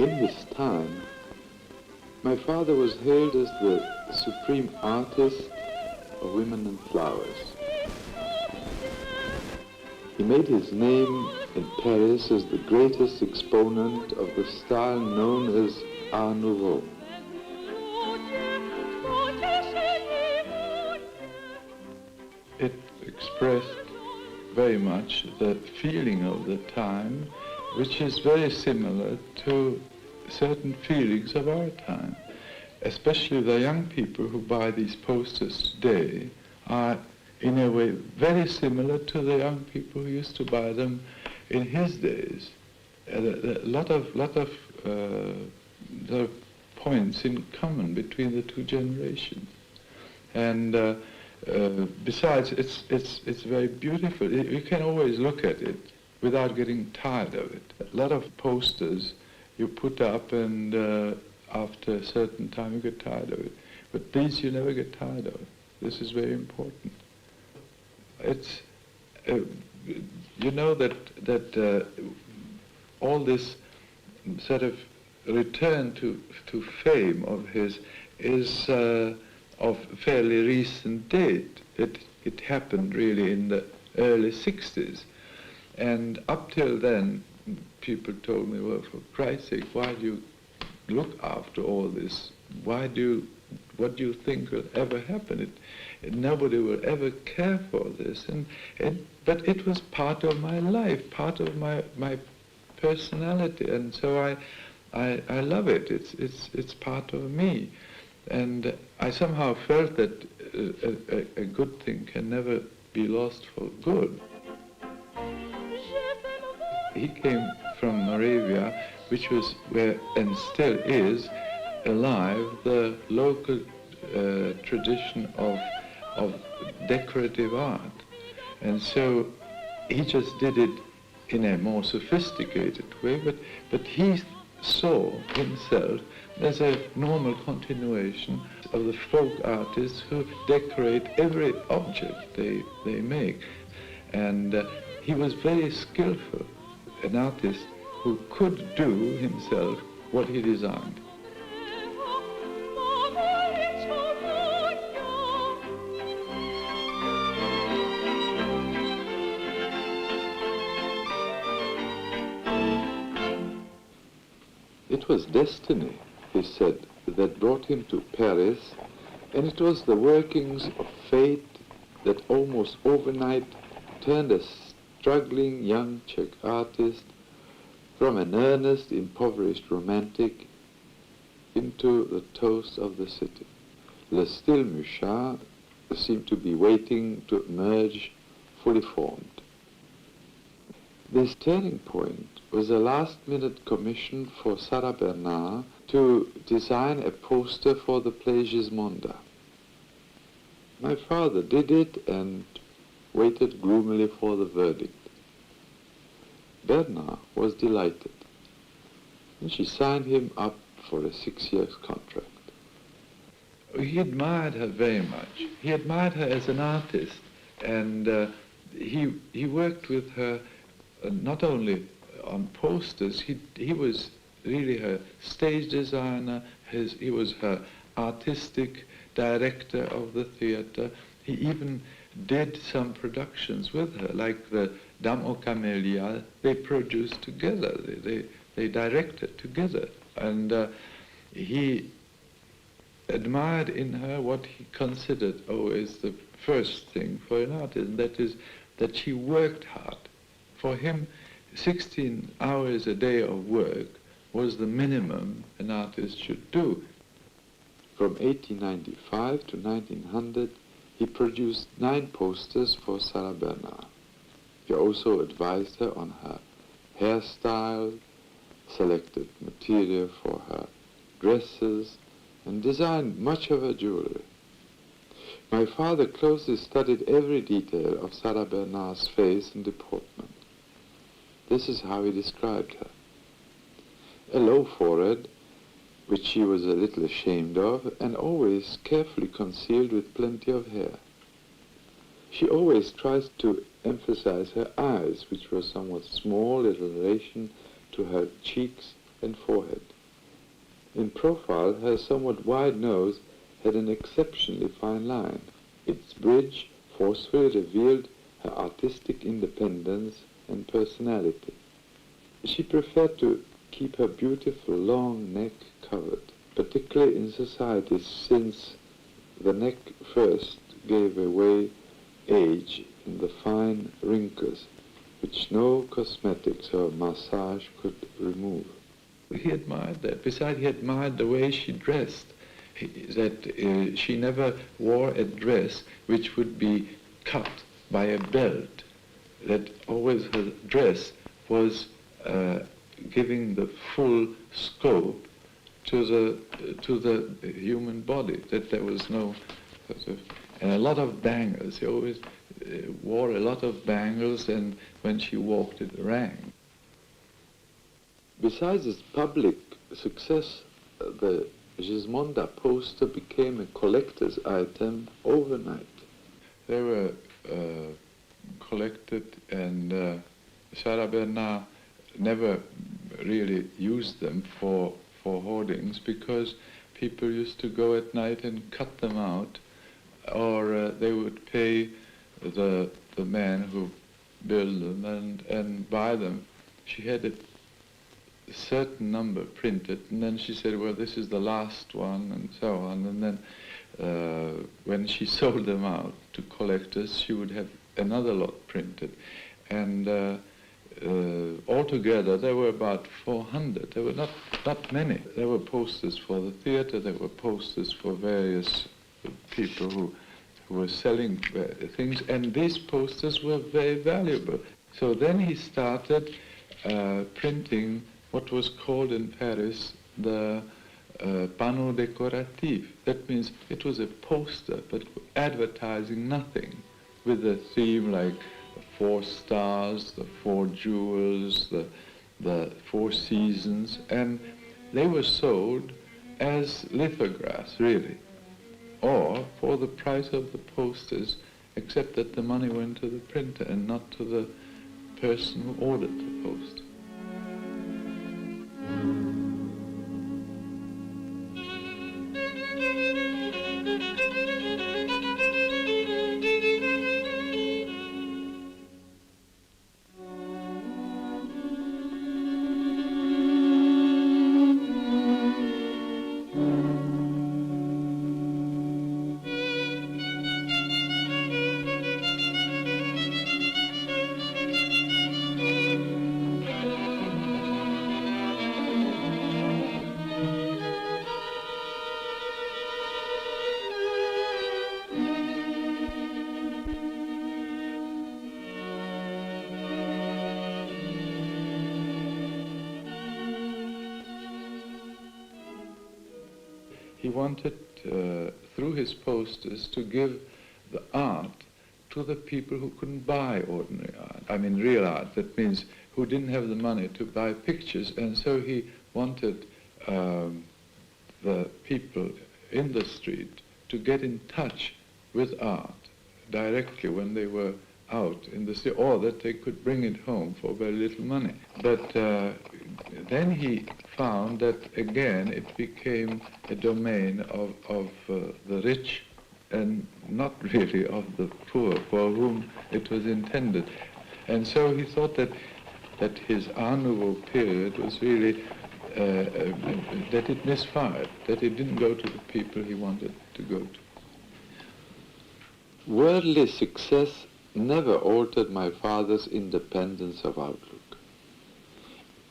In this time, my father was hailed as the supreme artist of women and flowers. He made his name in Paris as the greatest exponent of the style known as Art Nouveau. It expressed very much the feeling of the time, which is very similar to certain feelings of our time. Especially the young people who buy these posters today are in a way very similar to the young people who used to buy them in his days. A lot of there are points in common between the two generations. And besides, it's very beautiful. You can always look at it without getting tired of it. A lot of posters you put up, and after a certain time you get tired of it. But these you never get tired of. This is very important. It's, you know that all this sort of return to fame of his is of fairly recent date. It happened really in the early 60s. And up till then, people told me, well, for Christ's sake, why do you look after all this? What do you think will ever happen? Nobody will ever care for this. But it was part of my life, part of my personality, and so I love it. It's part of me. And I somehow felt that a good thing can never be lost for good. He came from Moravia, which was where, and still is, alive, the local tradition of decorative art. And so he just did it in a more sophisticated way, but he saw himself as a normal continuation of the folk artists who decorate every object they make. And he was very skillful, an artist who could do himself what he designed. It was destiny, he said, that brought him to Paris, and it was the workings of fate that almost overnight turned a struggling young Czech artist from an earnest, impoverished romantic into the toast of the city. Le style Mucha seemed to be waiting to emerge fully formed. This turning point was a last-minute commission for Sarah Bernard to design a poster for the play Gismonda. My father did it and waited gloomily for the verdict. Bernard was delighted, and she signed him up for a 6-year contract. He admired her very much. He admired her as an artist, and he worked with her not only on posters. He was really her stage designer. He was her artistic director of the theater. He even did some productions with her, like the Dame aux Camélias. They produced together. They directed together, and he admired in her what he considered is the first thing for an artist, and that is that she worked hard. For him, 16 hours a day of work was the minimum an artist should do. From 1895 to 1900, he produced 9 posters for Sarah Bernard. He also advised her on her hairstyle, selected material for her dresses, and designed much of her jewelry. My father closely studied every detail of Sarah Bernard's face and deportment. This is how he described her. A low forehead, which she was a little ashamed of, and always carefully concealed with plenty of hair. She always tries to emphasize her eyes, which were somewhat small in relation to her cheeks and forehead. In profile, her somewhat wide nose had an exceptionally fine line. Its bridge forcefully revealed her artistic independence and personality. She preferred to keep her beautiful long neck covered, particularly in society, since the neck first gave away age in the fine wrinkles, which no cosmetics or massage could remove. He admired that. Besides, he admired the way she dressed, that she never wore a dress which would be cut by a belt, that always her dress was giving the full scope to the human body, that there was no sort of, and a lot of bangles. She always wore a lot of bangles, and when she walked it rang. Besides its public success, the Gismonda poster became a collector's item overnight. They were collected, and Sarah Bernard never really used them for hoardings, because people used to go at night and cut them out, or they would pay the man who built them and buy them. She had a certain number printed, and then she said, well, this is the last one, and so on. And then when she sold them out to collectors, she would have another lot printed. And altogether, there were about 400. There were not many. There were posters for the theater, there were posters for various people who were selling things, and these posters were very valuable. So then he started printing what was called in Paris the panneau décoratif. That means it was a poster, but advertising nothing, with a theme like the 4 stars, the 4 jewels, the 4 seasons, and they were sold as lithographs, really, or for the price of the posters, except that the money went to the printer and not to the person who ordered the poster. He wanted, through his posters, to give the art to the people who couldn't buy ordinary art. I mean real art, that means who didn't have the money to buy pictures, and so he wanted the people in the street to get in touch with art directly when they were out in the street, or that they could bring it home for very little money. But then he found that, again, it became a domain of the rich and not really of the poor, for whom it was intended. And so he thought that his Art Nouveau period was really, that it misfired, that it didn't go to the people he wanted to go to. Worldly success never altered my father's independence of outlook.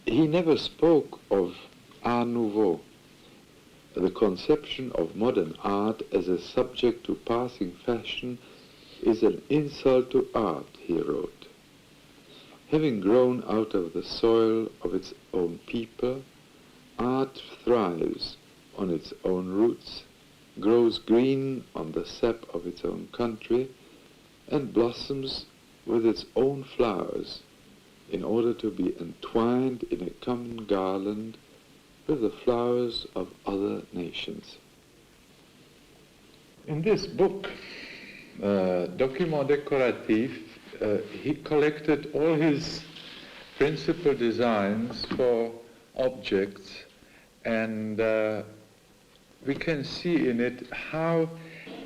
He never spoke of Art Nouveau, the conception of modern art as a subject to passing fashion is an insult to art, he wrote. Having grown out of the soil of its own people, art thrives on its own roots, grows green on the sap of its own country, and blossoms with its own flowers in order to be entwined in a common garland with the flowers of other nations. In this book, Document Décoratif, he collected all his principal designs for objects And we can see in it how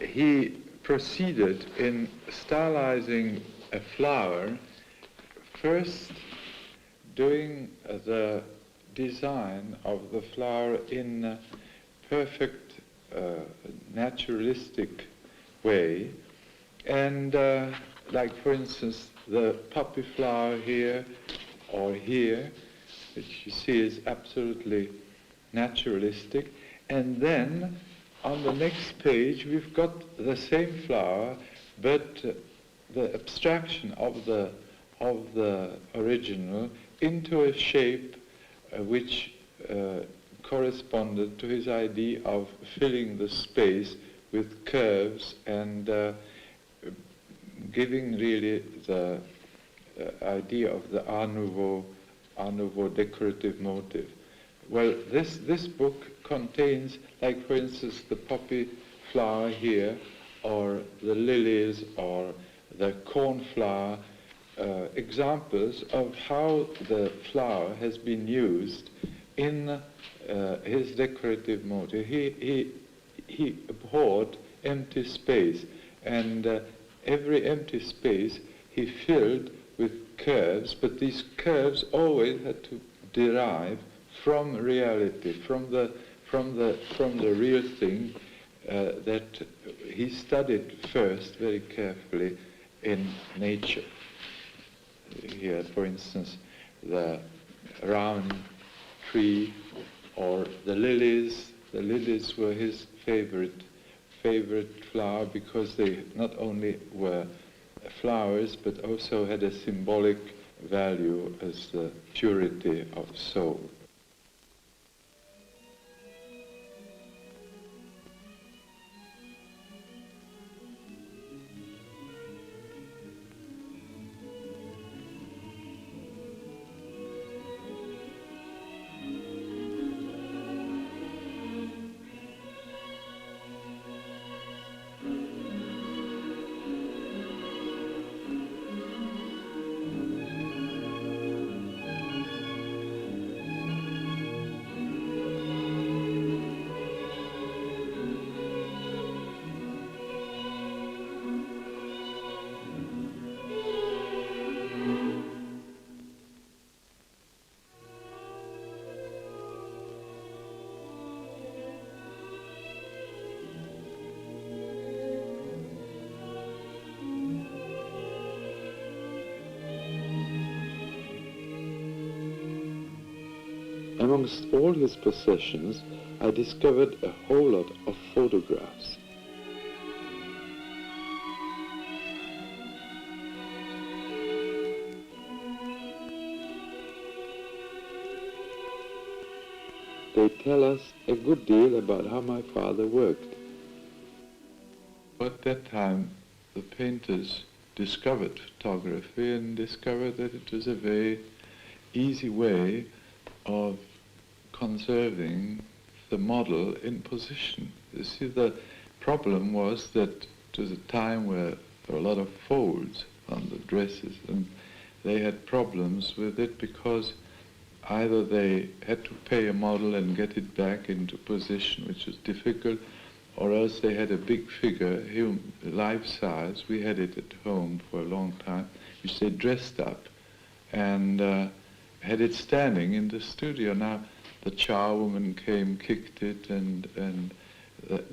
he proceeded in stylizing a flower, first doing the design of the flower in a perfect naturalistic way, and like for instance the poppy flower here or here, which you see is absolutely naturalistic. And then on the next page we've got the same flower, but the abstraction of the original into a shape which corresponded to his idea of filling the space with curves and giving really the idea of the Art Nouveau decorative motive. Well, this book contains, like for instance, the poppy flower here, or the lilies, or the cornflower, examples of how the flower has been used in his decorative motive. He abhorred empty space, and every empty space he filled with curves, but these curves always had to derive from reality, from the real thing that he studied first very carefully in nature. Here, for instance, the round tree or the lilies. The lilies were his favorite flower because they not only were flowers but also had a symbolic value as the purity of soul. Amongst all his possessions, I discovered a whole lot of photographs. They tell us a good deal about how my father worked. At that time, the painters discovered photography and discovered that it was a very easy way of conserving the model in position. You see, the problem was that it was a time where there were a lot of folds on the dresses, and they had problems with it because either they had to pay a model and get it back into position, which was difficult, or else they had a big figure, life-size. We had it at home for a long time, which they dressed up and had it standing in the studio. Now, the charwoman came, kicked it, and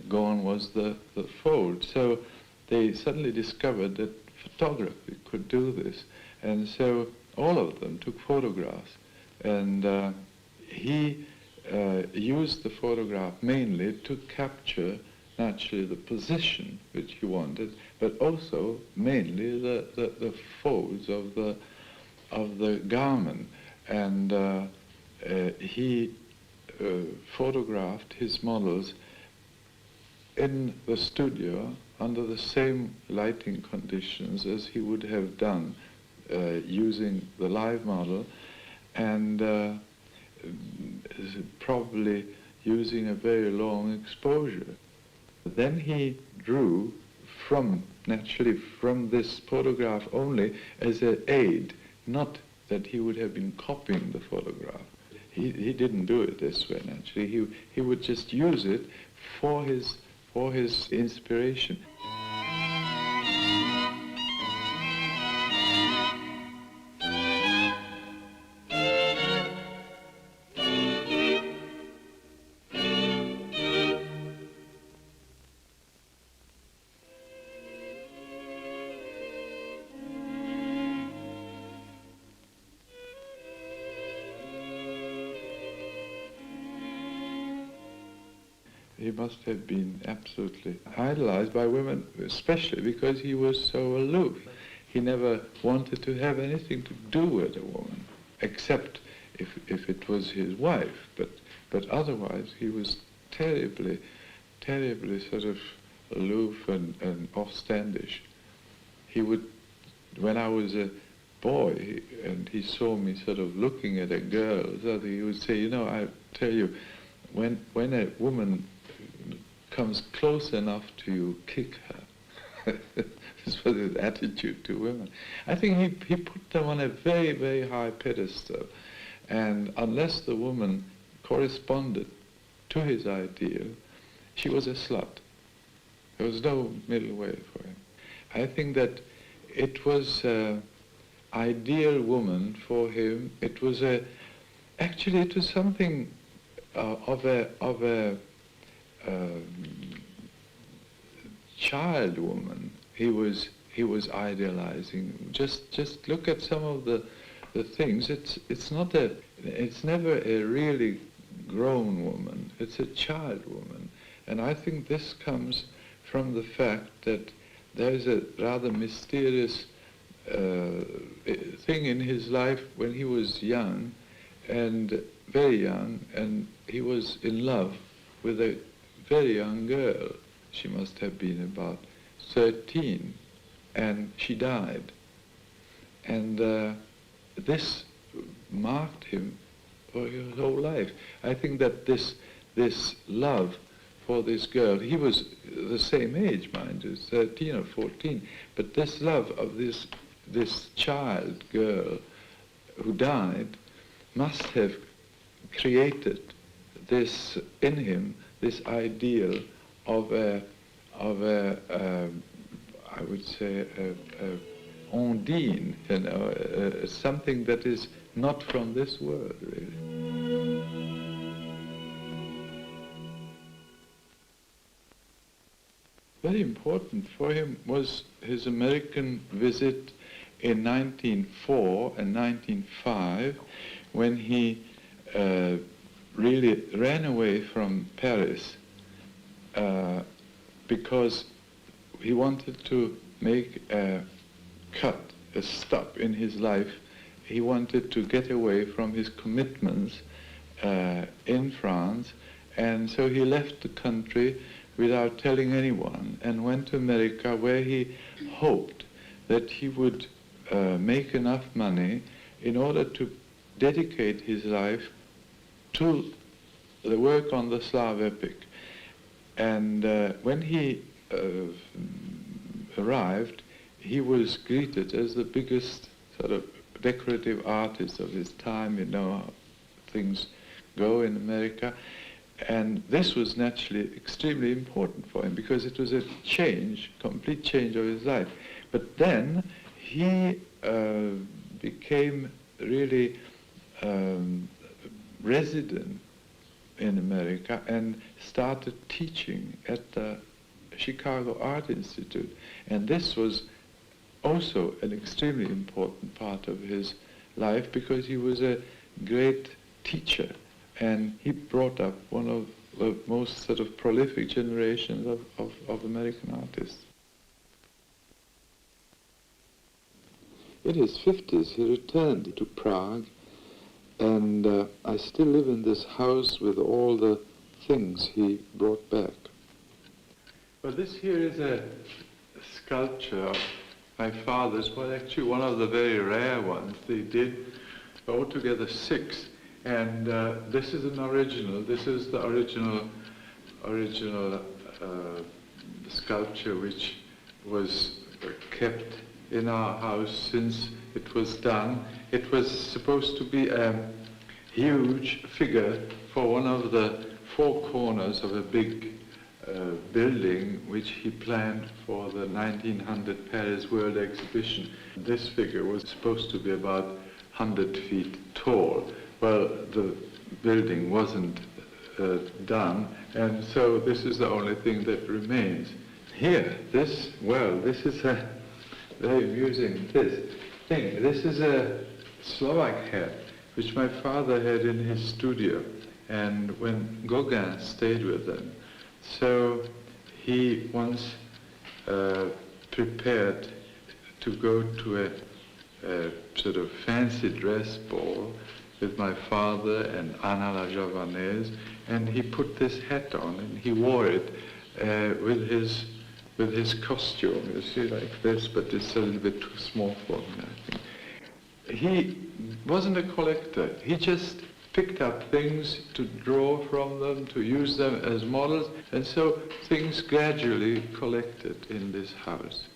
gone was the fold. So they suddenly discovered that photography could do this. And so all of them took photographs. And he used the photograph mainly to capture naturally the position which he wanted, but also mainly the folds of the garment. And he photographed his models in the studio under the same lighting conditions as he would have done using the live model, and probably using a very long exposure. Then he drew naturally from this photograph only as an aid, not that he would have been copying the photograph. he didn't do it this way, naturally. He would just use it for his inspiration. He must have been absolutely idolized by women, especially because he was so aloof. He never wanted to have anything to do with a woman, except if it was his wife. But otherwise, he was terribly sort of aloof and offstandish. He would, when I was a boy, and he saw me sort of looking at a girl, so he would say, you know, I tell you, when a woman comes close enough to you, kick her. This was his attitude to women. I think he put them on a very, very high pedestal. And unless the woman corresponded to his ideal, she was a slut. There was no middle way for him. I think that it was an ideal woman for him. It was actually it was something of a child woman he was idealizing. Just look at some of the things. It's never a really grown woman. It's a child woman, and I think this comes from the fact that there's a rather mysterious thing in his life when he was young, and very young, and he was in love with a very young girl. She must have been about 13, and she died. And this marked him for his whole life. I think that this love for this girl, he was the same age, mind you, 13 or 14, but this love of this child girl who died must have created this in him, this ideal of a I would say a Ondine, you know, something that is not from this world, really. Very important for him was his American visit in 1904 and 1905, when he really ran away from Paris because he wanted to make a cut, a stop in his life. He wanted to get away from his commitments in France, and so he left the country without telling anyone and went to America, where he hoped that he would make enough money in order to dedicate his life to the work on the Slav epic. And when he arrived, he was greeted as the biggest sort of decorative artist of his time. You know how things go in America. And this was naturally extremely important for him, because it was a change, complete change of his life. But then he became really resident in America and started teaching at the Chicago Art Institute. And this was also an extremely important part of his life, because he was a great teacher, and he brought up one of the most sort of prolific generations of American artists. In his 50s, he returned to Prague, and I still live in this house with all the things he brought back. Well, this here is a sculpture of my father's, well, actually one of the very rare ones. They did altogether 6, and this is an original. This is the original sculpture, which was kept in our house since it was done. It was supposed to be a huge figure for one of the four corners of a big building which he planned for the 1900 Paris World Exhibition. This figure was supposed to be about 100 feet tall. Well, the building wasn't done, and so this is the only thing that remains. Here, this is a very amusing thing. This is a Slovak hat, which my father had in his studio, and when Gauguin stayed with them, so he once prepared to go to a sort of fancy dress ball with my father and Anna la Javanaise, and he put this hat on and he wore it with his costume, you see, like this, but it's a little bit too small for me, I think. He wasn't a collector. He just picked up things to draw from them, to use them as models, and so things gradually collected in this house.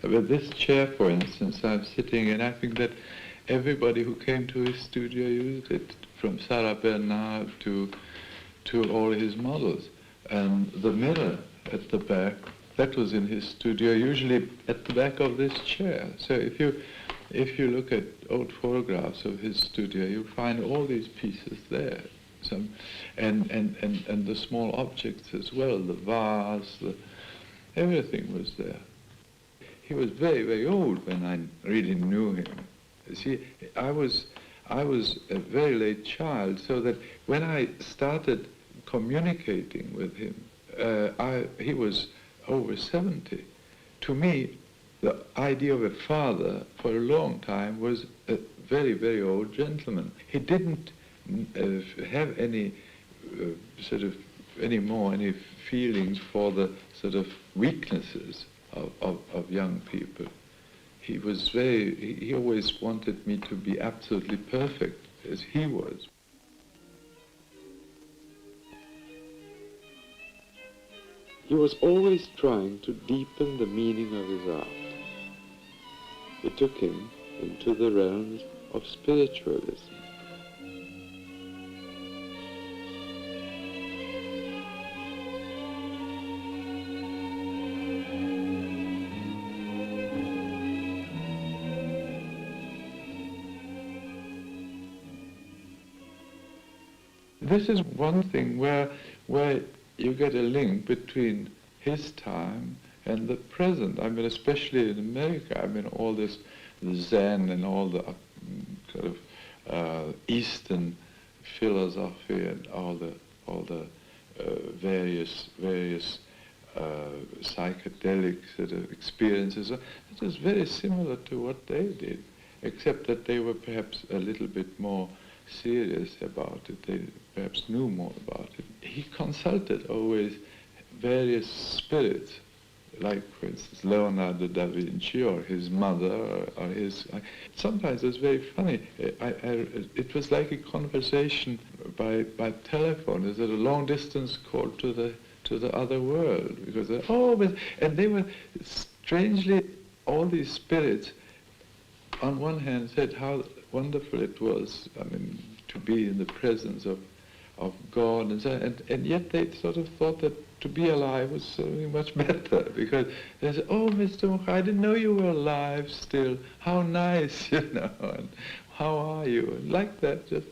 With this chair, for instance, I'm sitting in, I think that everybody who came to his studio used it, from Sarah Bernard to all his models. And the mirror at the back, that was in his studio, usually at the back of this chair. So if you look at old photographs of his studio, you find all these pieces there. And the small objects as well, the vase, everything was there. He was very, very old when I really knew him. You see, I was a very late child, so that when I started communicating with him, he was over 70. To me, the idea of a father for a long time was a very, very old gentleman. He didn't have any any feelings for the sort of weaknesses of young people. He always wanted me to be absolutely perfect as he was. He was always trying to deepen the meaning of his art. It took him into the realms of spiritualism. This is one thing where you get a link between his time and the present. I mean, especially in America, I mean, all this Zen and all the sort of Eastern philosophy and all the various psychedelic sort of experiences. It was very similar to what they did, except that they were perhaps a little bit more serious about it. They perhaps knew more about it. He consulted always various spirits, like, for instance, Leonardo da Vinci or his mother or his... Sometimes it was very funny. It was like a conversation by telephone. It was a long-distance call to the other world, because and they were strangely, all these spirits on one hand said how wonderful it was, I mean, to be in the presence of God, and yet they sort of thought that to be alive was something much better, because they said, "Oh, Mr. Mucha, I didn't know you were alive still. How nice, you know, and how are you?" And like that, just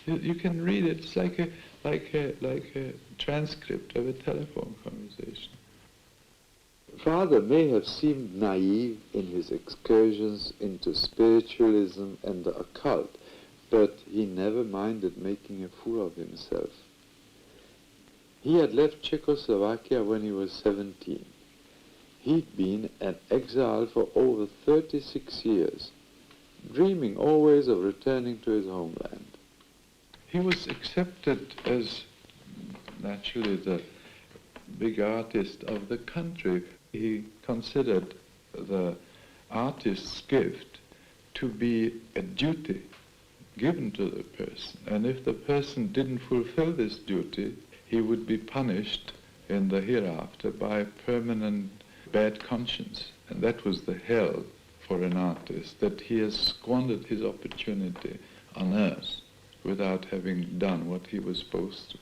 you can read it. It's like a transcript of a telephone conversation. Father may have seemed naive in his excursions into spiritualism and the occult, but he never minded making a fool of himself. He had left Czechoslovakia when he was 17. He'd been an exile for over 36 years, dreaming always of returning to his homeland. He was accepted as naturally the big artist of the country. He considered the artist's gift to be a duty given to the person, and if the person didn't fulfill this duty, he would be punished in the hereafter by permanent bad conscience. And that was the hell for an artist, that he has squandered his opportunity on earth without having done what he was supposed to.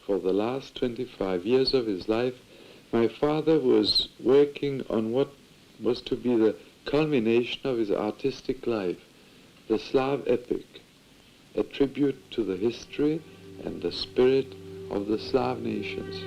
For the last 25 years of his life, my father was working on what was to be the culmination of his artistic life, the Slav epic, a tribute to the history and the spirit of the Slav nations.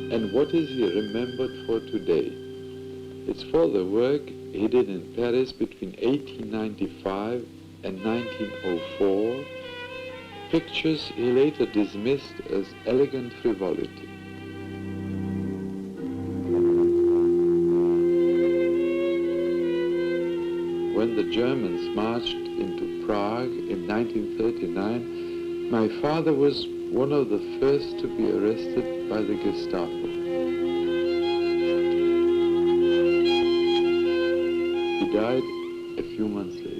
And what is he remembered for today? It's for the work he did in Paris between 1895 and 1904, pictures he later dismissed as elegant frivolity. When the Germans marched into Prague in 1939, my father was one of the first to be arrested by the Gestapo. He died a few months later.